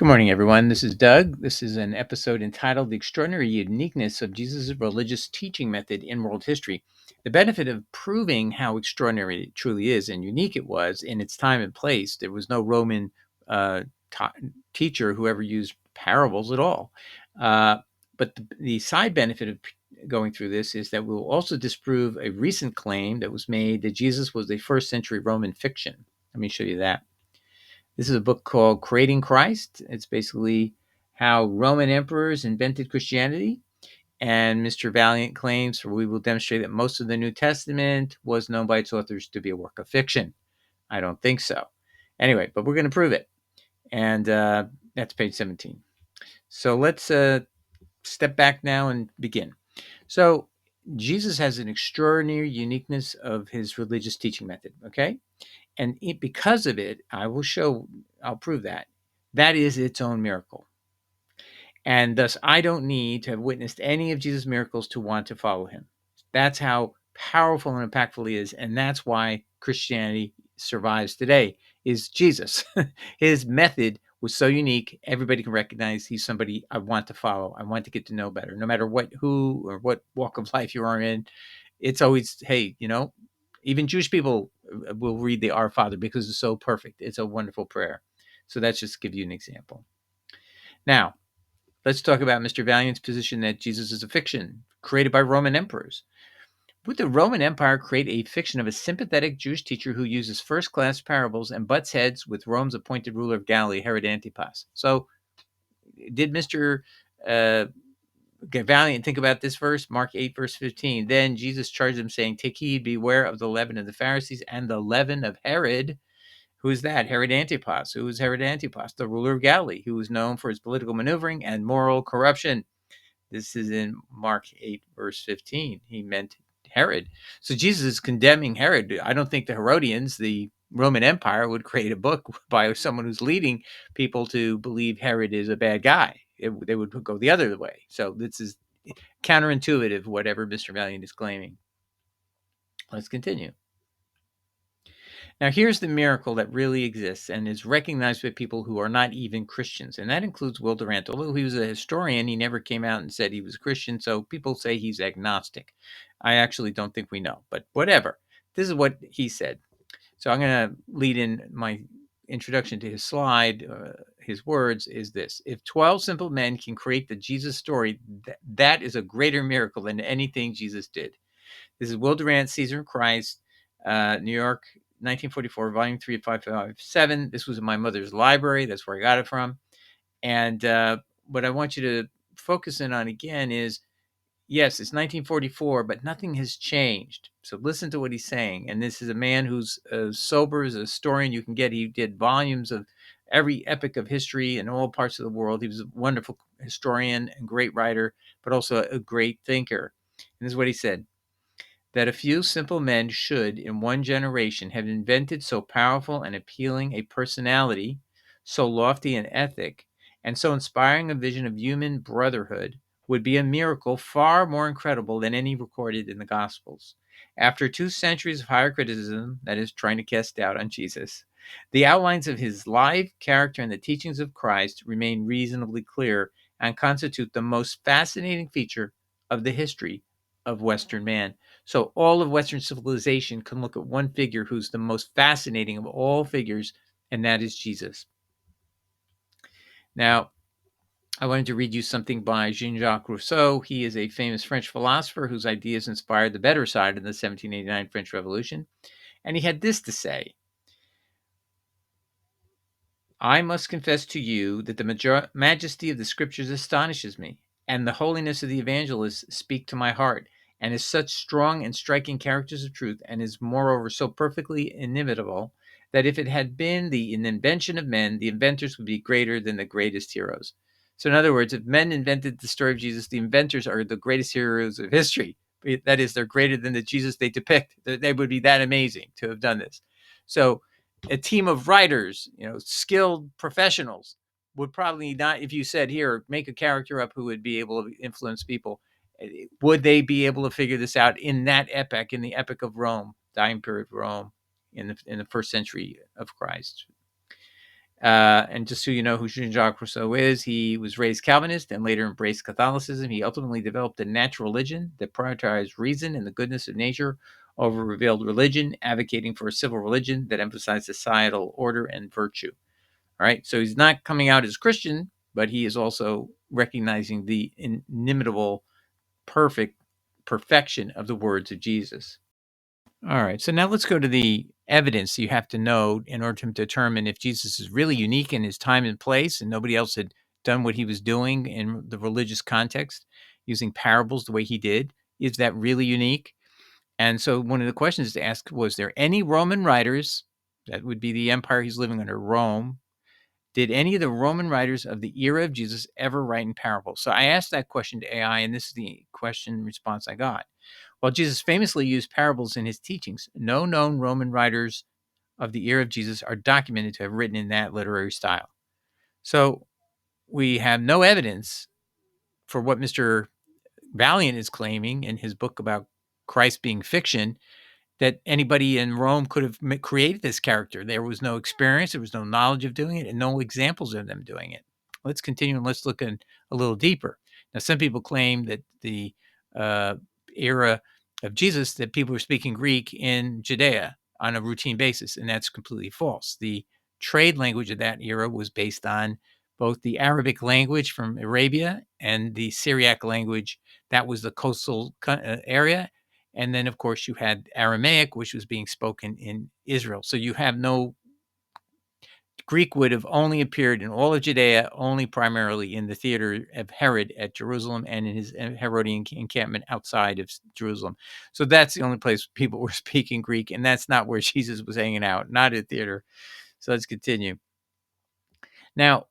Good morning, everyone. This is Doug. This is an episode entitled The Extraordinary Uniqueness of Jesus' Religious Teaching Method in World History. The benefit of proving how extraordinary it truly is and unique it was in its time and place. There was no Roman uh, teacher who ever used parables at all. But the side benefit of going through this is that we'll also disprove a recent claim that was made that Jesus was a first century Roman fiction. Let me show you that. This is a book called Creating Christ. It's basically how Roman emperors invented Christianity. And Mr. Valliant claims, we will demonstrate that most of the New Testament was known by its authors to be a work of fiction. I don't think so. Anyway, but we're going to prove it. And that's page 17. So let's step back now and begin. So Jesus has an extraordinary uniqueness of his religious teaching method, okay? And because of it, I'll prove that is its own miracle. And thus, I don't need to have witnessed any of Jesus' miracles to want to follow him. That's how powerful and impactful he is. And that's why Christianity survives today, is Jesus. His method was so unique, everybody can recognize he's somebody I want to follow. I want to get to know better, no matter who or what walk of life you are in. It's always, hey, even Jewish people will read the Our Father because it's so perfect. It's a wonderful prayer. So that's just to give you an example. Now, let's talk about Mr. Valliant's position that Jesus is a fiction created by Roman emperors. Would the Roman Empire create a fiction of a sympathetic Jewish teacher who uses first-class parables and butts heads with Rome's appointed ruler of Galilee, Herod Antipas? So, did Mr. Valliant think about this verse? Mark 8, verse 15. Then Jesus charged them, saying, "Take heed, beware of the leaven of the Pharisees and the leaven of Herod." Who is that? Herod Antipas. Who is Herod Antipas? The ruler of Galilee, who was known for his political maneuvering and moral corruption. This is in Mark 8, verse 15. He meant Herod. So Jesus is condemning Herod. I don't think the Herodians, the Roman Empire, would create a book by someone who's leading people to believe Herod is a bad guy. They would go the other way. So this is counterintuitive, whatever Mr. Valliant is claiming. Let's continue. Now, here's the miracle that really exists and is recognized by people who are not even Christians, and that includes Will Durant. Although he was a historian, he never came out and said he was a Christian, so people say he's agnostic. I actually don't think we know, but whatever. This is what he said. So I'm going to lead in my introduction to his slide. His words is this: if 12 simple men can create the Jesus story, that is a greater miracle than anything Jesus did. This is Will Durant, Caesar and Christ, New York, 1944, volume 3, 557. This was in my mother's library. That's where I got it from. And what I want you to focus in on again is, yes, it's 1944, but nothing has changed. So listen to what he's saying. And this is a man who's as sober as a historian you can get. He did volumes of every epoch of history in all parts of the world. He was a wonderful historian and great writer, but also a great thinker. And this is what he said: that a few simple men should, in one generation, have invented so powerful and appealing a personality, so lofty an ethic, and so inspiring a vision of human brotherhood would be a miracle far more incredible than any recorded in the Gospels. After 2 centuries of higher criticism, that is, trying to cast doubt on Jesus, the outlines of his life, character, and the teachings of Christ remain reasonably clear and constitute the most fascinating feature of the history of Western man. So all of Western civilization can look at one figure who's the most fascinating of all figures, and that is Jesus. Now, I wanted to read you something by Jean-Jacques Rousseau. He is a famous French philosopher whose ideas inspired the better side of the 1789 French Revolution. And he had this to say: I must confess to you that the majesty of the scriptures astonishes me, and the holiness of the evangelists speak to my heart, and is such strong and striking characters of truth, and is moreover so perfectly inimitable, that if it had been an invention of men, the inventors would be greater than the greatest heroes. So in other words, if men invented the story of Jesus, the inventors are the greatest heroes of history. That is, they're greater than the Jesus they depict. They would be that amazing to have done this. So a team of writers, skilled professionals would probably not, if you said, here, make a character up who would be able to influence people, would they be able to figure this out in that epoch, in the epoch of Rome, time period of Rome, in the first century of Christ? And just so you know who Jean-Jacques Rousseau is, he was raised Calvinist and later embraced Catholicism. He ultimately developed a natural religion that prioritized reason and the goodness of nature over revealed religion, advocating for a civil religion that emphasized societal order and virtue. All right, so he's not coming out as Christian, but he is also recognizing the inimitable, perfection of the words of Jesus. All right, so now let's go to the evidence you have to know in order to determine if Jesus is really unique in his time and place and nobody else had done what he was doing in the religious context, using parables the way he did. Is that really unique? And so one of the questions to ask, was there any Roman writers, that would be the empire he's living under, Rome, did any of the Roman writers of the era of Jesus ever write in parables? So I asked that question to AI, and this is the question response I got. While Jesus famously used parables in his teachings, no known Roman writers of the era of Jesus are documented to have written in that literary style. So we have no evidence for what Mr. Valliant is claiming in his book about Christ being fiction, that anybody in Rome could have created this character. There was no experience, there was no knowledge of doing it, and no examples of them doing it. Let's continue and let's look in a little deeper. Now, some people claim that the uh, era of Jesus, that people were speaking Greek in Judea on a routine basis, and that's completely false. The trade language of that era was based on both the Arabic language from Arabia and the Syriac language that was the coastal area, and then, of course, you had Aramaic, which was being spoken in Israel. So you have no Greek would have only appeared in all of Judea, only primarily in the theater of Herod at Jerusalem and in his Herodian encampment outside of Jerusalem. So that's the only place people were speaking Greek, and that's not where Jesus was hanging out, not at theater. So let's continue. Now,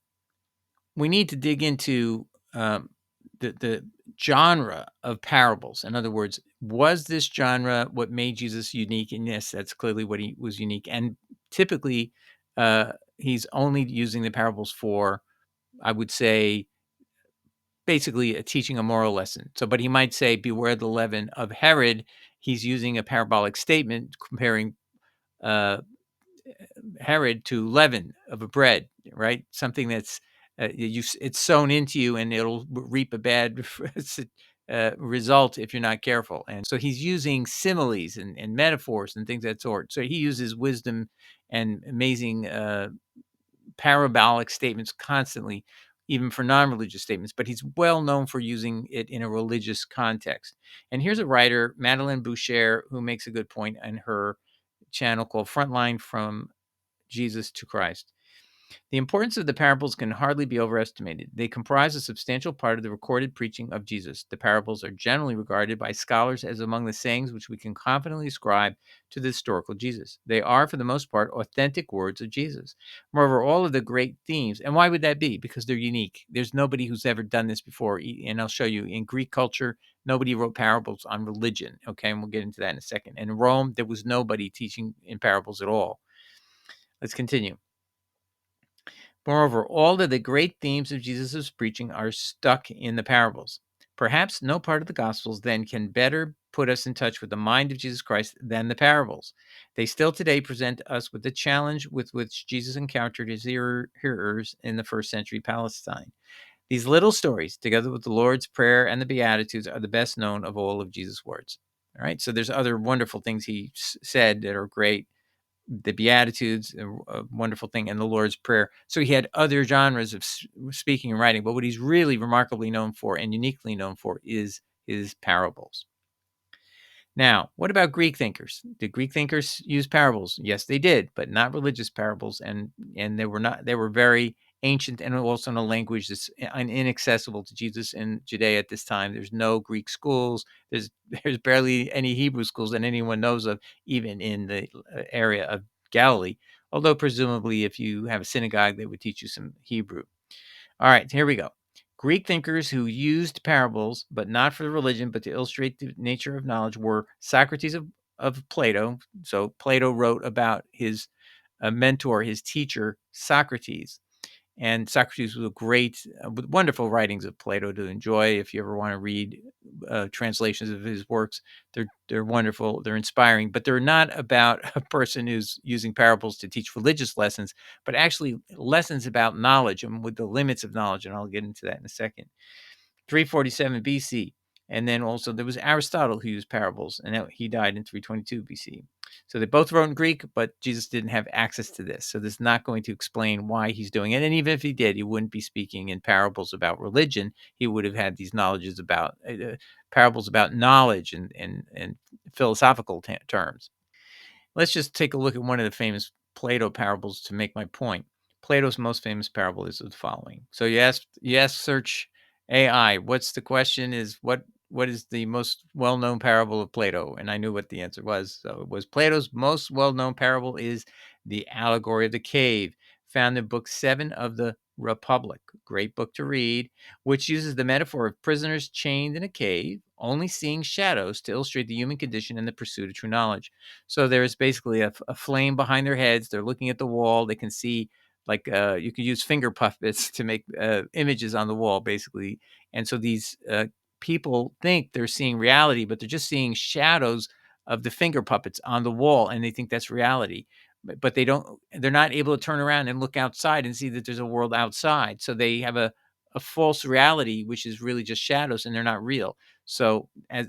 we need to dig into the genre of parables. In other words, was this genre what made Jesus unique? And yes, that's clearly what he was unique. And typically, he's only using the parables for, I would say, basically teaching a moral lesson. So, but he might say, "Beware the leaven of Herod." He's using a parabolic statement comparing uh, Herod to leaven of a bread, right? Something that's it's sown into you, and it'll reap a bad result if you're not careful. And so he's using similes and metaphors and things of that sort. So he uses wisdom and amazing parabolic statements constantly, even for non-religious statements. But he's well known for using it in a religious context. And here's a writer, Madeleine Boucher, who makes a good point in her channel called Frontline from Jesus to Christ. The importance of the parables can hardly be overestimated. They comprise a substantial part of the recorded preaching of Jesus. The parables are generally regarded by scholars as among the sayings which we can confidently ascribe to the historical Jesus. They are, for the most part, authentic words of Jesus. Moreover, all of the great themes, and why would that be? Because they're unique. There's nobody who's ever done this before, and I'll show you. In Greek culture, nobody wrote parables on religion, okay? And we'll get into that in a second. In Rome, there was nobody teaching in parables at all. Let's continue. Moreover, all of the great themes of Jesus' preaching are stuck in the parables. Perhaps no part of the Gospels then can better put us in touch with the mind of Jesus Christ than the parables. They still today present us with the challenge with which Jesus encountered his hearers in the first century Palestine. These little stories, together with the Lord's Prayer and the Beatitudes, are the best known of all of Jesus' words. All right, so there's other wonderful things he said that are great, the Beatitudes, a wonderful thing, and the Lord's Prayer. So he had other genres of speaking and writing, but what he's really remarkably known for and uniquely known for is his parables. Now, what about Greek thinkers? Did Greek thinkers use parables? Yes, they did, but not religious parables, and they were very ancient and also in a language that's inaccessible to Jesus in Judea at this time. There's no Greek schools. There's barely any Hebrew schools that anyone knows of, even in the area of Galilee. Although presumably, if you have a synagogue, they would teach you some Hebrew. All right, here we go. Greek thinkers who used parables, but not for religion, but to illustrate the nature of knowledge, were Socrates of Plato. So Plato wrote about his mentor, his teacher, Socrates. And Socrates was a great, with wonderful writings of Plato to enjoy. If you ever want to read translations of his works, they're wonderful. They're inspiring, but they're not about a person who's using parables to teach religious lessons, but actually lessons about knowledge and with the limits of knowledge. And I'll get into that in a second. 347 BC. And then also there was Aristotle who used parables, and he died in 322 BC. So they both wrote in Greek, but Jesus didn't have access to this. So this is not going to explain why he's doing it. And even if he did, he wouldn't be speaking in parables about religion. He would have had these knowledges about parables about knowledge and philosophical terms. Let's just take a look at one of the famous Plato parables to make my point. Plato's most famous parable is the following. So you ask search AI, what's the question is what is the most well-known parable of Plato? And I knew what the answer was. So it was Plato's most well-known parable is the allegory of the cave, found in book 7 of the Republic. Great book to read, which uses the metaphor of prisoners chained in a cave, only seeing shadows to illustrate the human condition and the pursuit of true knowledge. So there's basically a flame behind their heads. They're looking at the wall. They can see, like, you could use finger puppets to make images on the wall, basically. And so these people think they're seeing reality, but they're just seeing shadows of the finger puppets on the wall, and they think that's reality. But they're not able to turn around and look outside and see that there's a world outside. So they have a false reality, which is really just shadows, and they're not real. So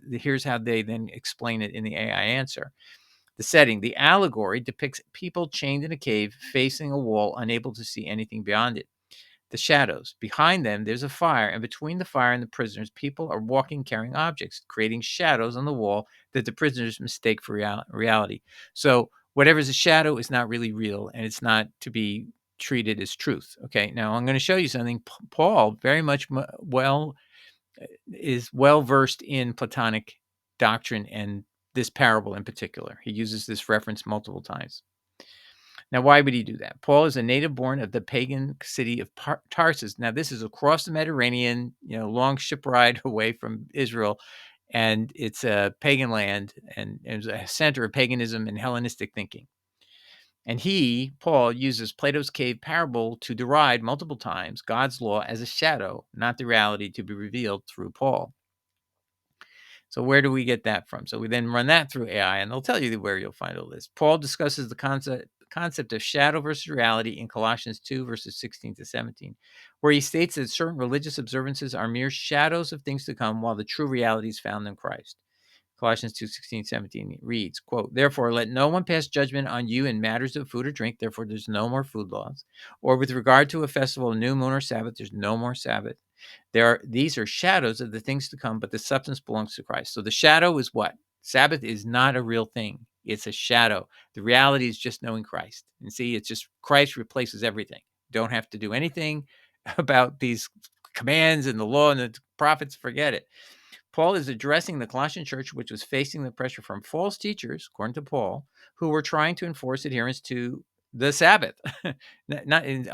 here's how they then explain it in the AI answer. The setting, the allegory depicts people chained in a cave facing a wall, unable to see anything beyond it. The shadows. Behind them, there's a fire, and between the fire and the prisoners, people are walking carrying objects, creating shadows on the wall that the prisoners mistake for reality. So, whatever's a shadow is not really real, and it's not to be treated as truth. Okay, now I'm going to show you something. Paul very much is well versed in Platonic doctrine and this parable in particular. He uses this reference multiple times. Now, why would he do that? Paul is a native born of the pagan city of Tarsus. Now, this is across the Mediterranean, long ship ride away from Israel, and it's a pagan land, and it's a center of paganism and Hellenistic thinking. And Paul, uses Plato's cave parable to deride multiple times God's law as a shadow, not the reality to be revealed through Paul. So where do we get that from? So we then run that through AI, and they'll tell you where you'll find all this. Paul discusses the concept of shadow versus reality in Colossians 2, verses 16 to 17, where he states that certain religious observances are mere shadows of things to come, while the true reality is found in Christ. Colossians 2, 16, 17 reads, quote, "Therefore, let no one pass judgment on you in matters of food or drink. Therefore, there's no more food laws. Or with regard to a festival, a new moon, or Sabbath, there's no more Sabbath. These are shadows of the things to come, but the substance belongs to Christ." So the shadow is what? Sabbath is not a real thing. It's a shadow. The reality is just knowing Christ. And see, it's just Christ replaces everything. Don't have to do anything about these commands and the law and the prophets. Forget it. Paul is addressing the Colossian church, which was facing the pressure from false teachers, according to Paul, who were trying to enforce adherence to the Sabbath. Not in,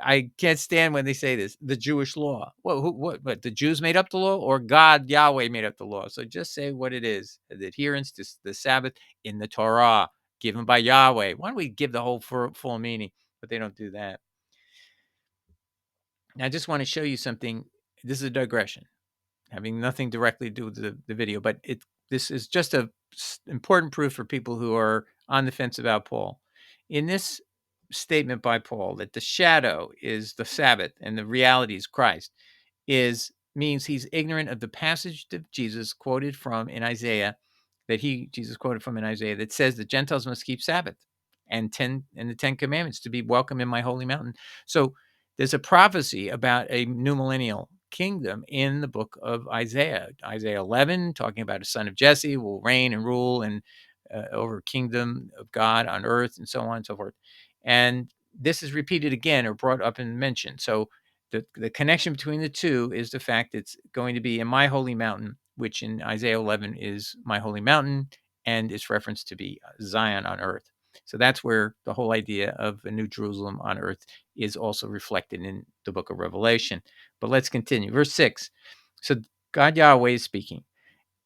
I can't stand when they say this, the Jewish law. What? The Jews made up the law, or God, Yahweh, made up the law? So just say what it is: the adherence to the Sabbath in the Torah, given by Yahweh. Why don't we give the whole full meaning? But they don't do that. Now, I just want to show you something. This is a digression, having nothing directly to do with the video, but this is just a important proof for people who are on the fence about Paul. In this statement by Paul that the shadow is the Sabbath and the reality is Christ, means he's ignorant of the passage that Jesus quoted from in Isaiah, that says the Gentiles must keep Sabbath and the 10 commandments to be welcome in my holy mountain. So there's a prophecy about a new millennial kingdom in the book of Isaiah 11, talking about a son of Jesse will reign and rule and over kingdom of God on earth, and so on and so forth. And this is repeated again or brought up and mentioned. So the connection between the two is the fact it's going to be in my holy mountain, which in Isaiah 11 is my holy mountain, and it's referenced to be Zion on earth. So that's where the whole idea of a new Jerusalem on earth is also reflected in the book of Revelation. But let's continue. Verse 6. So God Yahweh is speaking.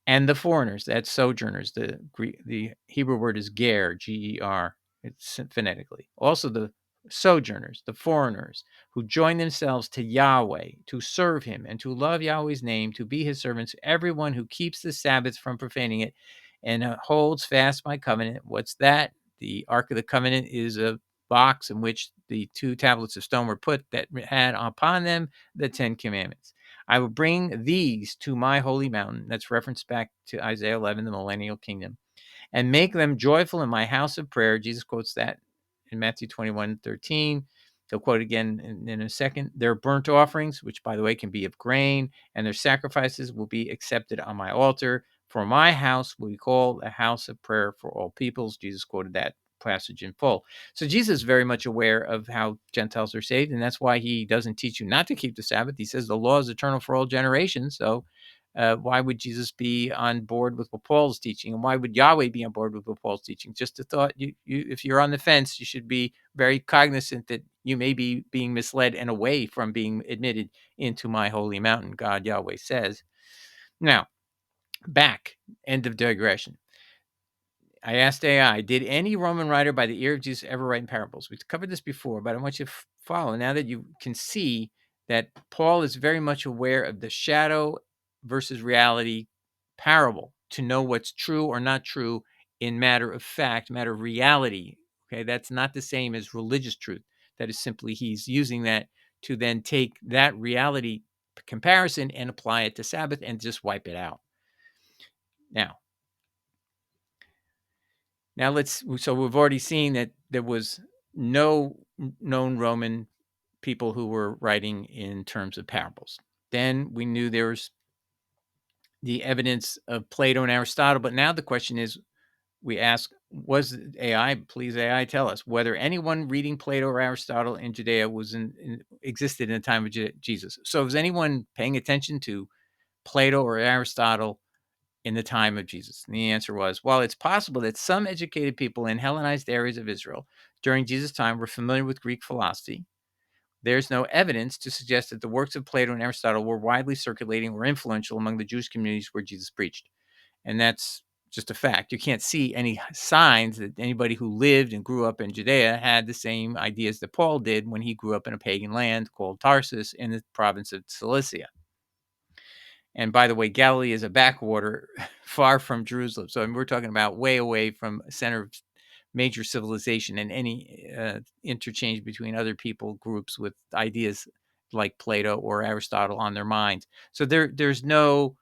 And the foreigners, that's sojourners. The Hebrew word is ger, G-E-R. It's phonetically. Also the sojourners, the foreigners, who join themselves to Yahweh, to serve him, and to love Yahweh's name, to be his servants, everyone who keeps the Sabbath from profaning it, and holds fast my covenant. What's that? The Ark of the Covenant is a box in which the 2 tablets of stone were put that had upon them the 10 commandments. I will bring these to my holy mountain. That's referenced back to Isaiah 11, the millennial kingdom, and make them joyful in my house of prayer. Jesus quotes that in Matthew 21:13. He'll quote again in a second. Their burnt offerings, which by the way can be of grain, and their sacrifices will be accepted on my altar. For my house will be called a house of prayer for all peoples. Jesus quoted that passage in full. So Jesus is very much aware of how Gentiles are saved, and that's why he doesn't teach you not to keep the Sabbath. He says the law is eternal for all generations. So why would Jesus be on board with what Paul's teaching? And why would Yahweh be on board with what Paul's teaching? Just a thought, if you're on the fence, you should be very cognizant that you may be being misled and away from being admitted into my holy mountain, God Yahweh says. Now, back, end of digression. I asked AI, did any Roman writer by the ear of Jesus ever write in parables? We've covered this before, but I want you to follow now that you can see that Paul is very much aware of the shadow versus reality parable to know what's true or not true in matter of fact, matter of reality. Okay, that's not the same as religious truth. That is simply he's using that to then take that reality comparison and apply it to Sabbath and just wipe it out. Now so we've already seen that there was no known Roman people who were writing in terms of parables. Then we knew there was the evidence of Plato and Aristotle, but now the question is, we ask, please AI tell us whether anyone reading Plato or Aristotle in Judea existed in the time of Jesus. So was anyone paying attention to Plato or Aristotle in the time of Jesus? And the answer was, well, it's possible that some educated people in Hellenized areas of Israel during Jesus' time were familiar with Greek philosophy. There's no evidence to suggest that the works of Plato and Aristotle were widely circulating or influential among the Jewish communities where Jesus preached. And that's just a fact. You can't see any signs that anybody who lived and grew up in Judea had the same ideas that Paul did when he grew up in a pagan land called Tarsus in the province of Cilicia. And by the way, Galilee is a backwater far from Jerusalem. So we're talking about way away from a center of major civilization and any interchange between other people groups with ideas like Plato or Aristotle on their minds. So there's no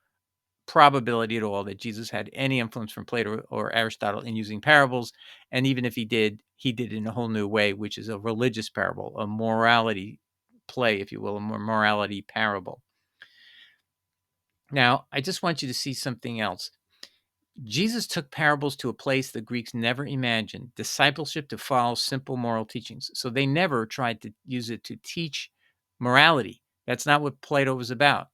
probability at all that Jesus had any influence from Plato or Aristotle in using parables. And even if he did it in a whole new way, which is a religious parable, a morality play, if you will, a morality parable. Now, I just want you to see something else. Jesus took parables to a place the Greeks never imagined, discipleship to follow simple moral teachings. So they never tried to use it to teach morality. That's not what Plato was about.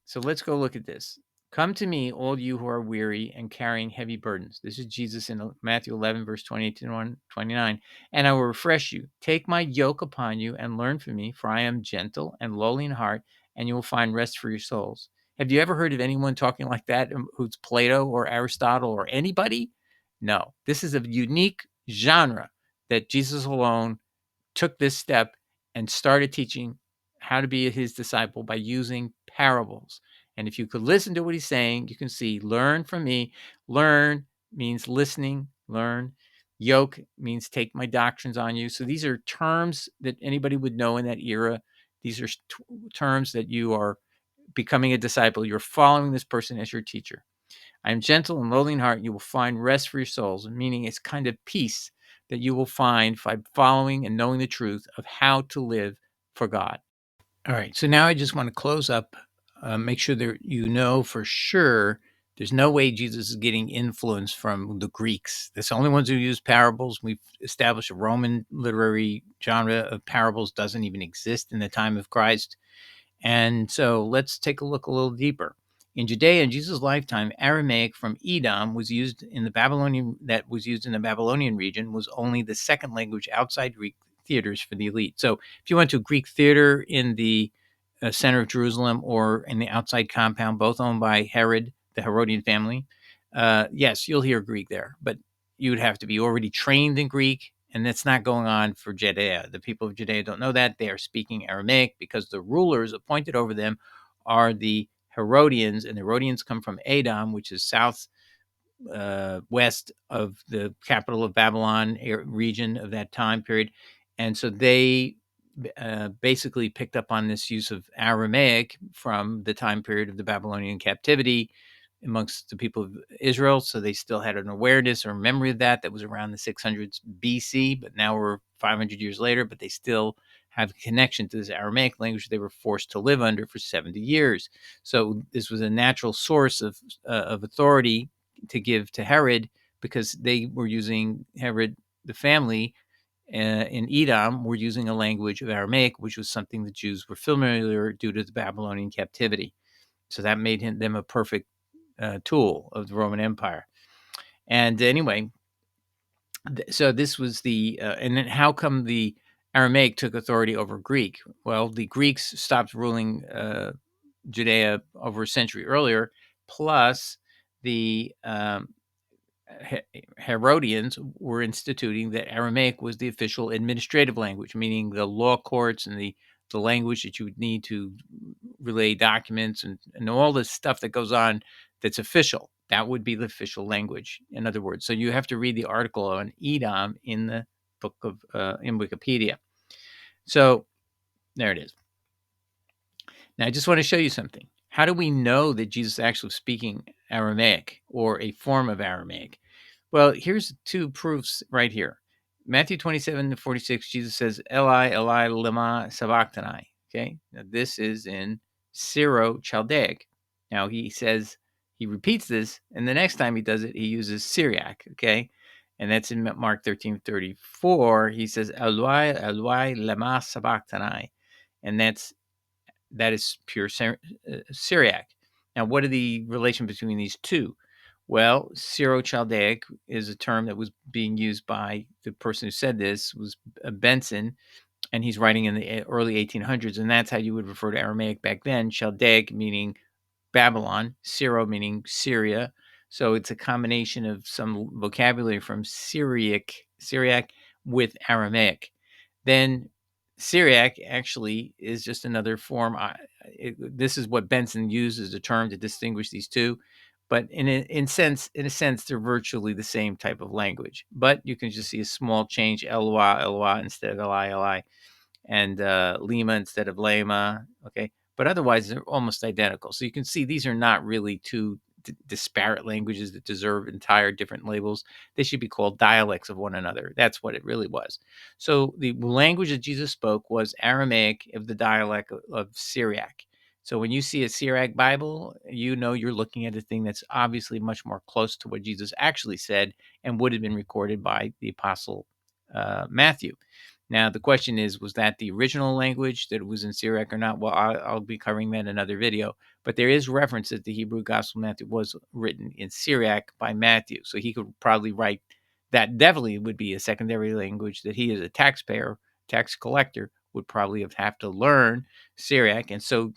So let's go look at this. Come to me, all you who are weary and carrying heavy burdens. This is Jesus in Matthew 11, verse 28 to 29. And I will refresh you. Take my yoke upon you and learn from me, for I am gentle and lowly in heart, and you will find rest for your souls. Have you ever heard of anyone talking like that who's Plato or Aristotle or anybody? No. This is a unique genre that Jesus alone took this step and started teaching how to be his disciple by using parables. And if you could listen to what he's saying, you can see, learn from me. Learn means listening, learn. Yoke means take my doctrines on you. So these are terms that anybody would know in that era. These are terms that you are becoming a disciple. You're following this person as your teacher. I am gentle and lowly in heart. You will find rest for your souls, meaning it's kind of peace that you will find by following and knowing the truth of how to live for God. All right. So now I just want to close up, make sure that you know for sure there's no way Jesus is getting influence from the Greeks. That's the only ones who use parables. We've established a Roman literary genre of parables doesn't even exist in the time of Christ. And so let's take a look a little deeper. In Judea in Jesus' lifetime, Aramaic from Edom was used in the Babylonian region was only the second language outside Greek theaters for the elite. So if you went to a Greek theater in the center of Jerusalem or in the outside compound, both owned by Herod, the Herodian family, yes, you'll hear Greek there, but you would have to be already trained in Greek And that's not going on for Judea. The people of Judea don't know that. They are speaking Aramaic because the rulers appointed over them are the Herodians, and the Herodians come from Edom, which is west of the capital of Babylon region of that time period. And so they basically picked up on this use of Aramaic from the time period of the Babylonian captivity amongst the people of Israel. So they still had an awareness or memory of that was around the 600s BC, but now we're 500 years later, but they still have a connection to this Aramaic language they were forced to live under for 70 years. So this was a natural source of authority to give to Herod, because they were using Herod, the family in Edom, were using a language of Aramaic, which was something the Jews were familiar due to the Babylonian captivity. So that made them a perfect tool of the Roman Empire. And anyway, so this was and then how come the Aramaic took authority over Greek? Well, the Greeks stopped ruling Judea over a century earlier, plus the Herodians were instituting that Aramaic was the official administrative language, meaning the law courts and the language that you would need to relay documents and all this stuff that goes on that's official. That would be the official language, in other words. So you have to read the article on Edom in the book of in Wikipedia. So there it is. Now I just want to show you something. How do we know that Jesus actually was speaking Aramaic or a form of Aramaic? Well, here's two proofs right here. Matthew 27:46, Jesus says, Eli, Eli, lema sabachthani. Okay, now this is in Syro-Chaldaic. Now he repeats this, and the next time he does it, he uses Syriac. Okay, and that's in Mark 13:34. He says, Eloi, Eloi, lema sabachthani, and that is pure Syriac. Now, what are the relation between these two? Well, Syro-Chaldaic is a term that was being used by the person who said this, was Benson, and he's writing in the early 1800s, and that's how you would refer to Aramaic back then. Chaldaic meaning Babylon, Syro meaning Syria. So it's a combination of some vocabulary from Syriac with Aramaic. Then Syriac actually is just another form. This is what Benson used as a term to distinguish these two, but in a sense, they're virtually the same type of language. But you can just see a small change: Elwa, Elwa instead of Eli, Eli, and Lima instead of Lema. Okay, but otherwise they're almost identical. So you can see these are not really two disparate languages that deserve entire different labels. They should be called dialects of one another. That's what it really was. So the language that Jesus spoke was Aramaic of the dialect of Syriac. So when you see a Syriac Bible, you know you're looking at a thing that's obviously much more close to what Jesus actually said and would have been recorded by the apostle Matthew. Now, the question is, was that the original language that was in Syriac or not? Well, I'll be covering that in another video. But there is reference that the Hebrew Gospel Matthew was written in Syriac by Matthew. So he could probably write that. Definitely would be a secondary language that he, as a taxpayer, tax collector, would probably have to learn Syriac. And so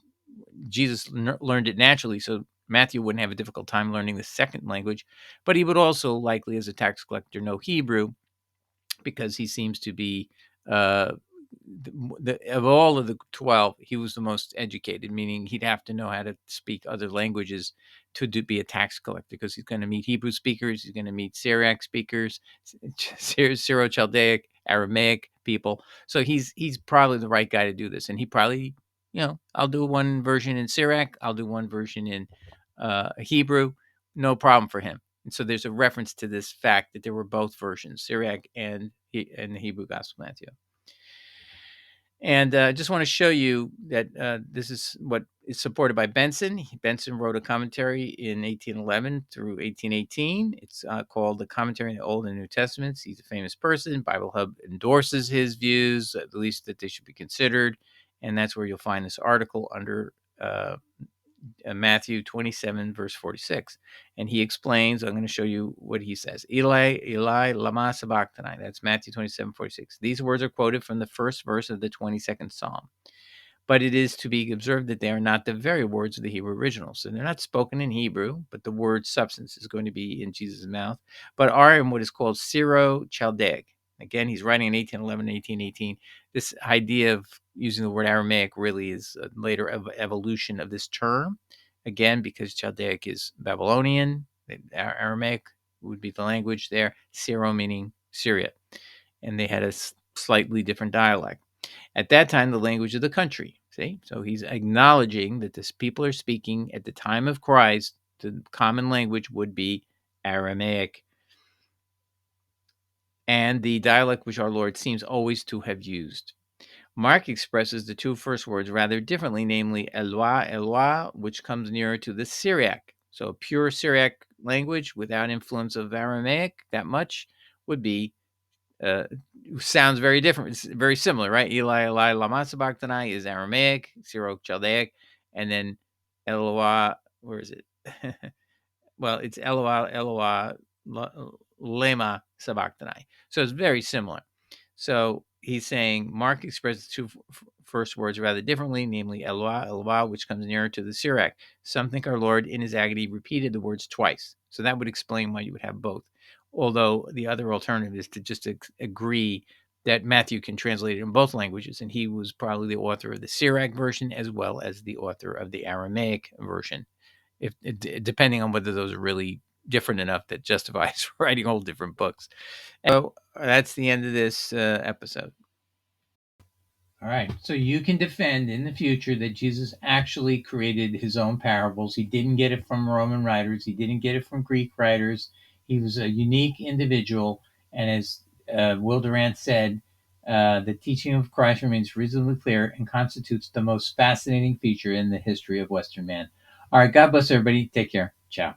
Jesus learned it naturally. So Matthew wouldn't have a difficult time learning the second language. But he would also likely, as a tax collector, know Hebrew, because he seems to be uh, of all of the 12, he was the most educated, meaning he'd have to know how to speak other languages to be a tax collector, because he's going to meet Hebrew speakers, he's going to meet Syriac speakers, Syro-Chaldaic, Aramaic people. So he's probably the right guy to do this. And he probably, I'll do one version in Syriac, I'll do one version in Hebrew, no problem for him. And so there's a reference to this fact that there were both versions, Syriac and the Hebrew Gospel Matthew. And I just want to show you that this is what is supported by Benson. Benson wrote a commentary in 1811 through 1818. It's called The Commentary on the Old and New Testaments. He's a famous person. Bible Hub endorses his views, at least that they should be considered. And that's where you'll find this article under Matthew 27, verse 46. And he explains, I'm going to show you what he says. Eli, Eli, lama sabachthani. That's Matthew 27, 46. These words are quoted from the first verse of the 22nd Psalm. But it is to be observed that they are not the very words of the Hebrew original. So they're not spoken in Hebrew, but the word substance is going to be in Jesus' mouth, but are in what is called Syro-Chaldaic. Again, he's writing in 1811, 1818. This idea of using the word Aramaic really is a later evolution of this term. Again, because Chaldaic is Babylonian, Aramaic would be the language there, Syro meaning Syria, and they had a slightly different dialect. At that time, the language of the country. See? So he's acknowledging that this people are speaking at the time of Christ, the common language would be Aramaic, and the dialect which our Lord seems always to have used. Mark expresses the two first words rather differently, namely Eloi, Eloi, which comes nearer to the Syriac. So pure Syriac language without influence of Aramaic, that much would be sounds very different. It's very similar, right? Eli, Eli, lama sabachthani is Aramaic, Syro-Chaldaic, and then Eloi, where is it? Well, it's Eloi, Eloi, lema sabachthani. So it's very similar. So he's saying Mark expresses the two first words rather differently, namely Eloi, Eloi, which comes nearer to the Syriac. Some think our Lord in his agony repeated the words twice. So that would explain why you would have both. Although the other alternative is to just agree that Matthew can translate it in both languages, and he was probably the author of the Syriac version as well as the author of the Aramaic version, if depending on whether those are really different enough that justifies writing whole different books. So that's the end of this episode. All right. So you can defend in the future that Jesus actually created his own parables. He didn't get it from Roman writers. He didn't get it from Greek writers. He was a unique individual. And as Will Durant said, the teaching of Christ remains reasonably clear and constitutes the most fascinating feature in the history of Western man. All right. God bless everybody. Take care. Ciao.